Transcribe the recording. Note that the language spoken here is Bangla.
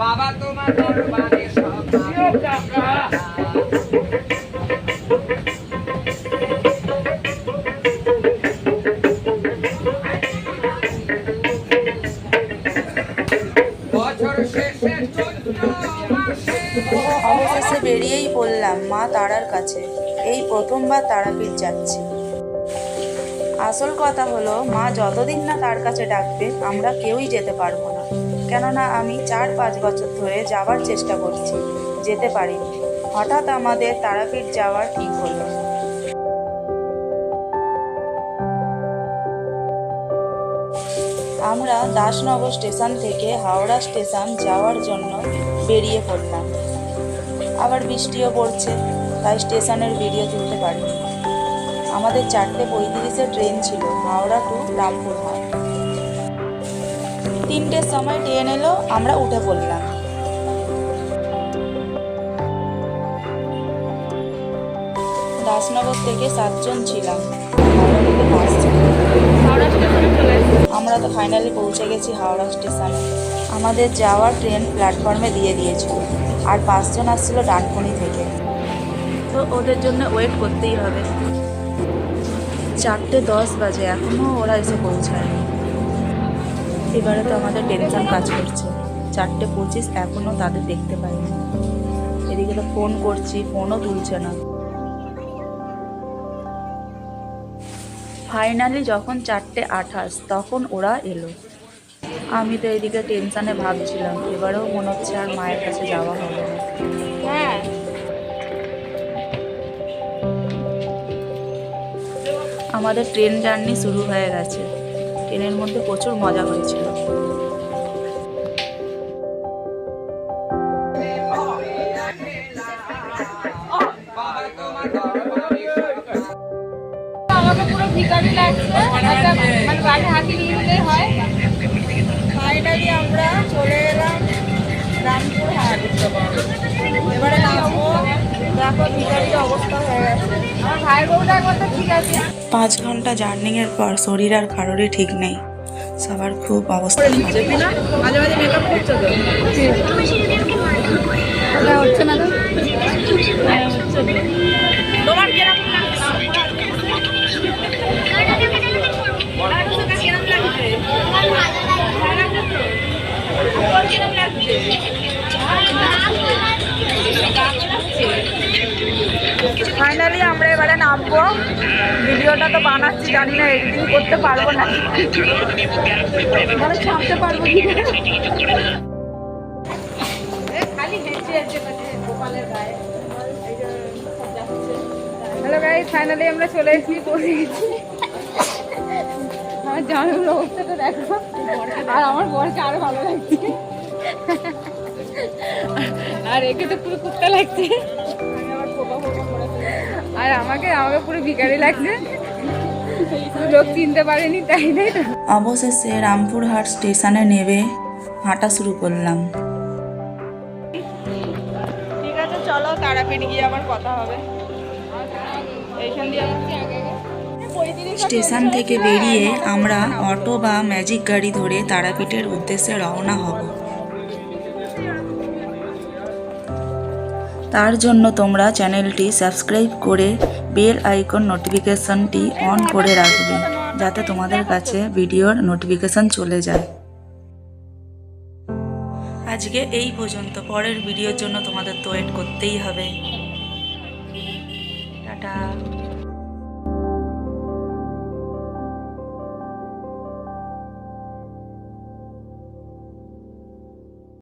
বাবা তোমার দরবারে সব টাকা। অবশেষে বেরিয়েই পড়লাম মা তারার কাছে। এই প্রথমবার তারাপীঠ যাচ্ছি। আসল কথা হলো, মা যতদিন না তার কাছে ডাকবে আমরা কেউই যেতে পারবো না। কেননা আমি 4-5 বছর ধরে যাওয়ার চেষ্টা করছি, যেতে পারিনি। হঠাৎ আমাদের তারাপীঠ যাওয়ার ঠিক হলো। আমরা দাসনগর স্টেশন থেকে হাওড়া স্টেশন যাওয়ার জন্য বেরিয়ে পড়লাম। আবার বৃষ্টিও পড়ছে, তাই স্টেশনের ভিডিও তুলতে পারিনি। আমাদের 4:35-এ ট্রেন ছিল হাওড়া টু রামপুরহাট। 3টের সময় ট্রেন এলো, আমরা উঠে পড়লাম। দাসনগর থেকে 7 জন ছিলাম, হাওড়া থেকে 5 জন। আমরা তো ফাইনালি পৌঁছে গেছি হাওড়া স্টেশনে। আমাদের যাওয়ার ট্রেন প্ল্যাটফর্মে দিয়ে দিয়েছিল, আর 5 জন আসছিল ডানকুনি থেকে, তো ওদের জন্য ওয়েট করতেই হবে। 4:10 বাজে, এখনও ওরা এসে পৌঁছায়নি। এবারে তো আমাদের টেনশন কাজ করছে। 4:25, এখনও তাদের দেখতে পাইনি। এদিকে তো ফোন করছি, ফোনও তুলছে না। ফাইনালি যখন 4:28, তখন ওরা এলো। আমি তো এদিকে টেনশনে ভাবছিলাম এবারেও মনে হচ্ছে আর মায়ের কাছে যাওয়া হবে না। হ্যাঁ, আমাদের ট্রেন জার্নি শুরু হয়ে গেছে। ট্রেনের মধ্যে প্রচুর মজা হয়েছিল। আমাকে পুরো ভিখারি লাগছে, মানে বাড়ি হাতি নিতে হয়। ফাইনালি আমরা চলে এলাম রামপুরহাট। এবারে নামবো, দেখো ভিখারির অবস্থা হয়ে গেছে। আমার ভাইয়ের বউটা একবার তো ঠিক আছে। 5 ঘন্টা জার্নিংয়ের পর শরীর আর কারোরই ঠিক নেই, সবার খুব অবস্থা খারাপ। মাঝে মাঝে মেকআপ করছো তো? হচ্ছে না তো? তোমার কিরকম ফাইনালি আমরা এবারে নামবো। ভিডিওটা তো বানাচ্ছি, জানি না এডিটিং করতে পারবো না, মানে ছাপতে পারবো কি। হ্যালো গাইস, ফাইনালি আমরা চলে এসেছি, পৌঁছে গেছি। আমার জামাইগুলো অবস্থাটা দেখো, আর আমার বরকে আরো ভালো লাগছে, আর একে তো পুরো কুত্তা লাগছে, আর আমাকে পুরো ভিখারি লাগছে। লোক চিনতে পারেনি, তাই নাই তো। অবশেষে রামপুরহাট স্টেশনে নেমে হাঁটা শুরু করলাম। ঠিক আছে, চলো তারাপীঠ গিয়ে আবার কথা হবে। এইখান দিয়ে স্টেশন থেকে বেরিয়ে আমরা অটো বা ম্যাজিক গাড়ি ধরে তারাপীঠের উদ্দেশ্যে রওনা হব। তার জন্য তোমরা চ্যানেলটি সাবস্ক্রাইব করে বেল আইকন নোটিফিকেশনটি অন করে রাখবে, যাতে তোমাদের কাছে ভিডিওর নোটিফিকেশন চলে যায়। আজকে এই পর্যন্ত, পরের ভিডিওর জন্য তোমাদের তো ওয়েট করতেই হবে। টাটা।